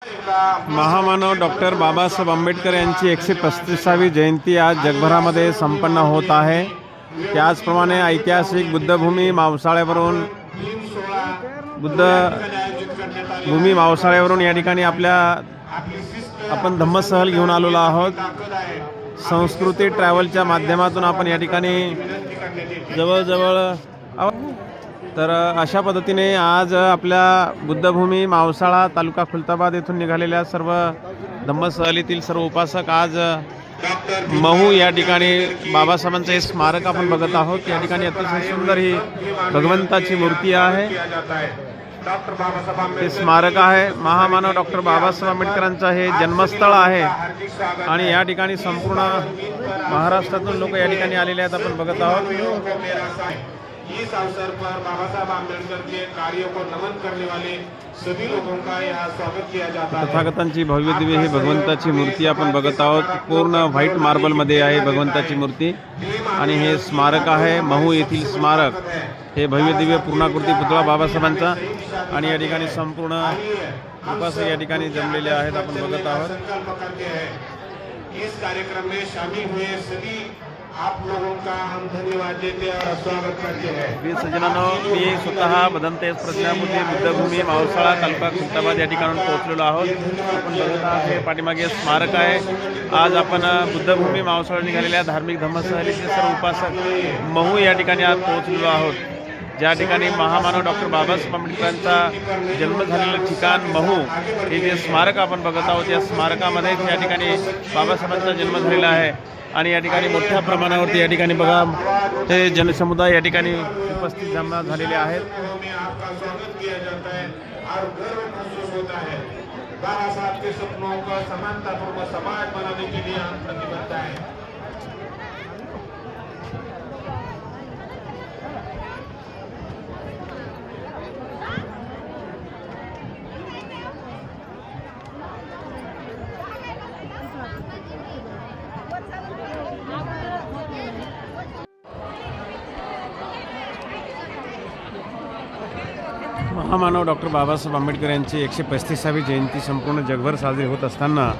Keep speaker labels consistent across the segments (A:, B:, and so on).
A: महामानव डॉक्टर बाबासाहेब आंबेडकर यांची 135वी जयंती आज जगभरामध्ये संपन्न होत आहे। त्याचप्रमाणे ऐतिहासिक बुद्धभूमी मावसाळ्यावरून या ठिकाणी आपण धम्मसहल घेऊन आलेलो आहोत। संस्कृती ट्रॅव्हलच्या माध्यमातून आपण या ठिकाणी जवळजवळ तर अशा पद्धतीने आज आपल्या बुद्धभूमी मावसाळा तालुका खुलताबाद येथून निघालेल्या सर्व धम्मसहलीतील सर्व उपासक आज महू या ठिकाणी बाबासाहेबांचे हे स्मारक आपण बघत आहोत। या ठिकाणी अतिशय सुंदर ही भगवंताची मूर्ती आहे। हे स्मारक आहे महामानव डॉक्टर बाबासाहेब आंबेडकरांचा हे जन्मस्थळ आहे आणि या ठिकाणी संपूर्ण महाराष्ट्रातून लोक या ठिकाणी आलेले आहेत। आपण बघत आहोत
B: इस अवसर पर बाबा साहब आम्बेडकर के कार्यों को नमन करने वाले सभी लोगों का यहाँ स्वागत किया जाता है।
A: तथागतांची भव्य दिव्य ही भगवंताची मूर्ती आपण बघत आहोत। पूर्ण व्हाईट मार्बल मध्ये आहे भगवंताची मूर्ती आणि हे स्मारक आहे महू येथील स्मारक। हे भव्य दिव्य पूर्णाकृती पुतळा बाबासाहेबांचा आणि या ठिकाणी संपूर्ण उपासक या ठिकाणी जमलेले आहेत। आपण बघत आहोत
B: इस कार्यक्रम में शामिल हुए सभी आप लोगों का हम धन्यवाद देते और स्वागत करते हैं।
A: वीर सज्जनांनो, मी स्वतः बदनतेज प्रज्ञापुरी बुद्धभूमी मावसाळा तालुका खुलताबाद या ठिकाणी पोहोचलेलो आहोत। आपण बघत आहात हे पाठीमागे स्मारक आहे। आज आपण बुद्धभूमी मावसाळा निघालेल्या धार्मिक धम्मसहलीचे सर्व उपासक महू या ठिकाणी आज पोहोचलेलो आहोत। ज्या ठिकाणी महामानव डॉक्टर बाबासाहेब आंबेडकरांचा जन्म झालेलं ठिकाण महू हे जे स्मारक आपण बघत आहोत, या स्मारकामध्ये या ठिकाणी बाबासाहेबांचा जन्म झालेला आहे आणि या ठिकाणी मोठ्या प्रमाणावरती या ठिकाणी बघा हे जनसमुदाय या ठिकाणी उपस्थित जमा झालेले आहेत।
B: बाबा साहब के सपनों का समानतापूर्ण समाज बनाने के लिए हम प्रतिबद्ध हैं।
A: महामानव डॉक्टर बाबासाहेब आंबेडकर यांची 135वी जयंती संपूर्ण जगभर साजरी होत असताना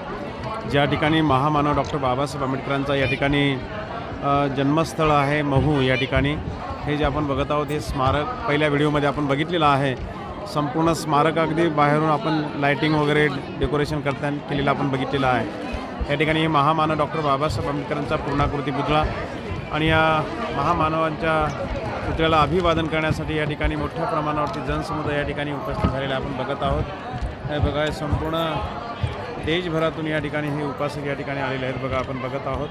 A: ज्या ठिकाणी महामानव डॉक्टर बाबासाहेब आंबेडकरांचा या ठिकाणी जन्मस्थळ आहे महू, या ठिकाणी हे जे आपण बघत आहोत हे स्मारक पहिल्या व्हिडिओमध्ये आपण बघितलेलं आहे। संपूर्ण स्मारक अगदी बाहेरून आपण लाईटिंग वगैरे डेकोरेशन करताना केलेलं आपण बघितलेलं आहे। या ठिकाणी महामानव डॉक्टर बाबासाहेब आंबेडकरांचा पूर्णाकृती पुतळा आणि या महामानवांच्या पुतळ्याला अभिवादन करण्यासाठी या ठिकाणी मोठ्या प्रमाणावरती जनसमुदाय या ठिकाणी उपस्थित झालेला आपण बघत आहोत। हे बघा संपूर्ण देशभरातून या ठिकाणी हे उपासक या ठिकाणी आलेले आहेत। बघा आपण बघत आहोत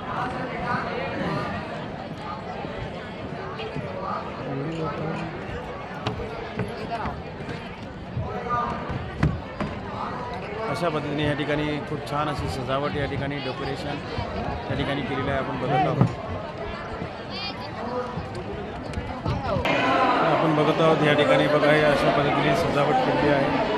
A: अशा पद्धतीने या ठिकाणी खूप छान अशी सजावट या ठिकाणी डेकोरेशन या ठिकाणी केलेलं आहे। आपण बघत आहोत या ठिकाणी बघा हे अशा पद्धतीने सजावट केलेली आहे।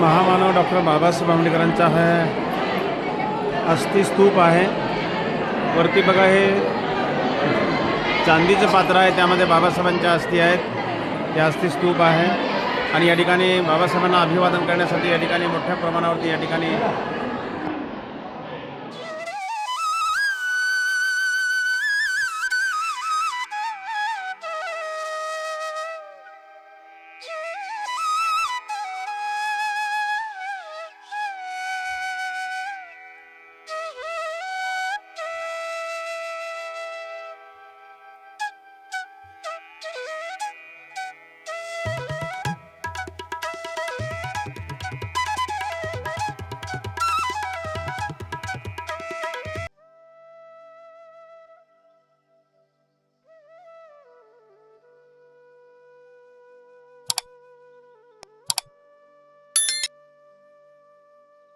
A: महामानव डॉक्टर बाबासाहेब आंबेडकरांचा हा अस्थिस्तूप आहे। वरती बघा हे चांदीचं पात्र आहे, त्यामध्ये बाबासाहेबांच्या अस्थी आहेत। त्या अस्थिस्तूप आहे आणि या ठिकाणी बाबासाहेबांना अभिवादन करण्यासाठी या ठिकाणी मोठ्या प्रमाणावरती या ठिकाणी